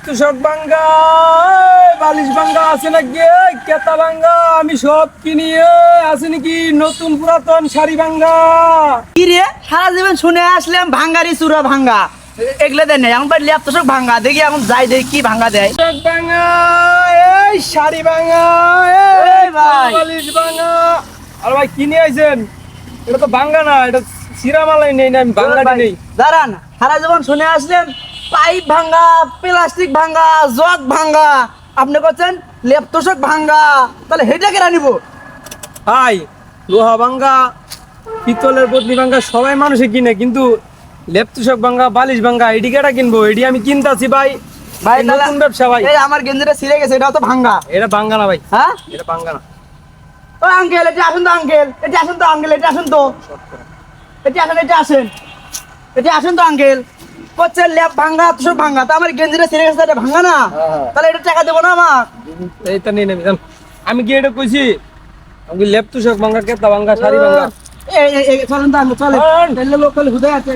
তুষক ভাঙ্গা বালিশ ভাঙ্গা আছে নাকি কেতা ভাঙ্গা আমি সব কিনি আছে নাকি নতুন পুরাতন শাড়ি ভাঙ্গা কি রে সারা জীবন শুনে আসলাম ভাঙ্গারি চূড়া ভাঙ্গা এগুলো দেয় নাই এখন বাড়ি ল্যাপ তোষক ভাঙ্গা দেখি এখন যাই দেখি কি ভাঙ্গা দেয় তুষক ভাঙ্গা এই শাড়ি ভাঙ্গা এই ভাই। বালিশ ভাঙ্গা আর ভাই কিনে আইছেন এটা তো ভাঙ্গা না এটা সিরামালাই নেই না আমি ভাঙ্গাটি নেই দাঁড়ান সারা জীবন শুনে আসলেন পাইপ ভাঙ্গা প্লাস্টিক ভাঙ্গা জগ ভাঙ্গা আপনি বলছেন লেপ তোষক ভাঙ্গা তাহলে হেটা কেনা নিব ভাই লোহা ভাঙ্গা পিতলের পত্নী ভাঙ্গা সবাই মানুষে কিনে কিন্তু লেপ তুষক ভাঙ্গা বালিশ ভাঙ্গা এটি কেটা কিনবো এটি আমি কিনতাছি ভাই ভাই এই তাহলে নতুন ব্যবসা ভাই এই আমার গেঞ্জিটা ছিঁড়ে গেছে এটাও তো ভাঙ্গা এটা ভাঙ্গা না ভাই হ্যাঁ এটা ভাঙ্গা না ও আঙ্কেল এটা আসুন তো আঙ্কেল এটা আসুন তো আঙ্কেল এটা আসুন তো এটা আসুন এটা আসুন তো আঙ্কেল করছে ল্যাপ ভাঙ্গা তোষক ভাঙ্গা তো আমার গেঞ্জিটা ছিঁড়ে গেছে এটা ভাঙ্গা না হ্যাঁ। তাহলে এটা টাকা দেবো না আমার এইটা নিয়ে নেবি জান। আমি কি এটা কইছি আমি লেপ তুষক ভাঙ্গা কেতা ভাঙ্গা শাড়ি ভাঙ্গা চলেন তো আঙ্কেল চলেন চলেন। লোকাল হুদে আছে